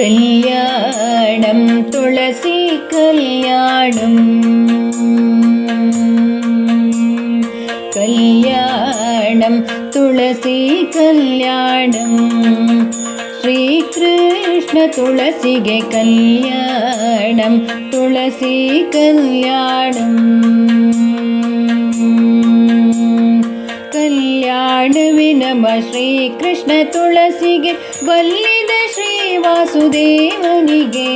कल्याणं तुलसी कल्याणं कल्याणं तुलसी कल्याणं श्रीकृष्ण तुलसिगे कल्याणं तुलसी कल्याणं कल्याणवे नमः श्रीकृष्ण तुलसिगे बल्लिद श्री वासुदेवनिगे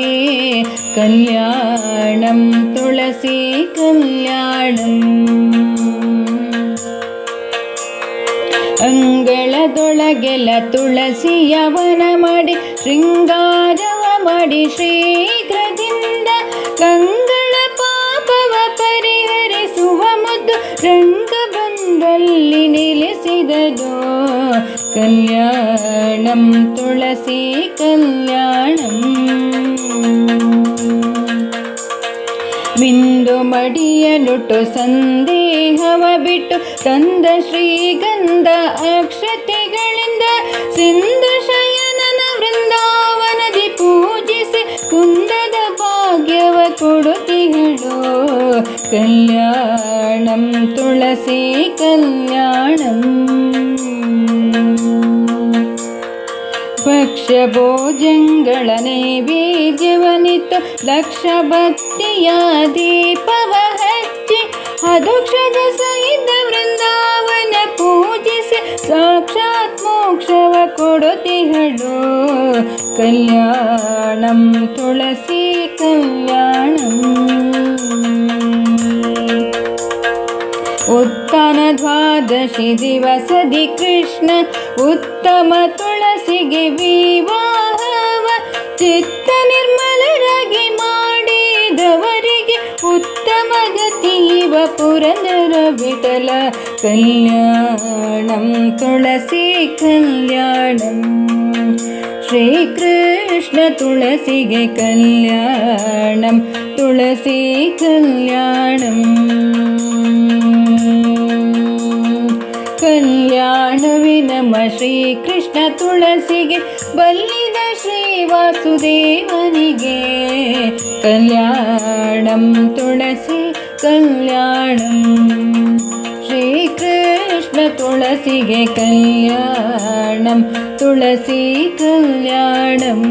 कल्याणं तुलसी कल्याणम् ಅಂಗಳದೊಳಗೆಲ್ಲ ತುಳಸಿಯವನ ಮಾಡಿ ಶೃಂಗಾರವ ಮಾಡಿ ಶೀಘ್ರದಿಂದ ಕಂಗಳ ಪಾಪವ ಪರಿಹರಿಸುವ ಮುದ್ದು ರಂಗಬಂದಲ್ಲಿ ನೆಲೆಸಿದನು ಕಲ್ಯಾಣಂ ತುಳಸಿ ಕಲ್ಯಾಣಂ ಬಿಂದು ಮಡಿಯನುಟ್ಟು ಸಂದೇಹವ ಬಿಟ್ಟು ತಂದ ಶ್ರೀಗಂಧ ಅಕ್ಷತೆಗಳಿಂದ ಸಿಂಧು ಶಯನನ ವೃಂದಾವನದಿ ಪೂಜಿಸಿ ಕುಂದದ ಭಾಗ್ಯವ ಕೊಡುತ್ತಿಹಳು ಕಲ್ಯಾಣಂ ತುಳಸಿ ಕಲ್ಯಾಣಂ ಭಕ್ಷ್ಯ ಭೋಜಂಗಳ ನೈವೇದ್ಯವನಿತ್ತು ಲಕ್ಷ ಬತ್ತಿಯ ದೀಪವ ಹಚ್ಚಿ ಅಧೋಕ್ಷದ ಸಹಿತ ವೃಂದಾವನ ಪೂಜಿಸಿ ಸಾಕ್ಷಾತ್ ಮೋಕ್ಷವ ಕೊಡುತ್ತಿಹಳು ಕಲ್ಯಾಣಂ ತುಳಸಿ ಕಲ್ಯಾಣಂ ಉತ್ಥಾನ ದ್ವಾದಶಿ ದಿವಸದಿ ಕೃಷ್ಣ ಉತ್ತಮ ತುಳಸಿಗೆ ವಿವಾಹವ ಚಿತ್ತ ನಿರ್ಮಲರಾಗಿ ಮಾಡಿದವರಿಗೆ ಉತ್ತಮ ಗತಿವ ಪುರಂದರ ವಿಠಲ ಕಲ್ಯಾಣಂ ತುಳಸಿ ಕಲ್ಯಾಣಂ ಶ್ರೀಕೃಷ್ಣ ತುಳಸಿಗೆ ಕಲ್ಯಾಣಂ ತುಳಸಿ ಕಲ್ಯಾಣಂ ಕಲ್ಯಾಣವೇ ನಮಃ ಶ್ರೀಕೃಷ್ಣ ತುಳಸಿಗೆ ಬಲ್ಲಿದ ಶ್ರೀ ವಾಸುದೇವನಿಗೆ ಕಲ್ಯಾಣಂ ತುಳಸಿ ಕಲ್ಯಾಣಂ ಶ್ರೀಕೃಷ್ಣ ತುಳಸಿಗೆ ಕಲ್ಯಾಣಂ ತುಳಸಿ ಕಲ್ಯಾಣಂ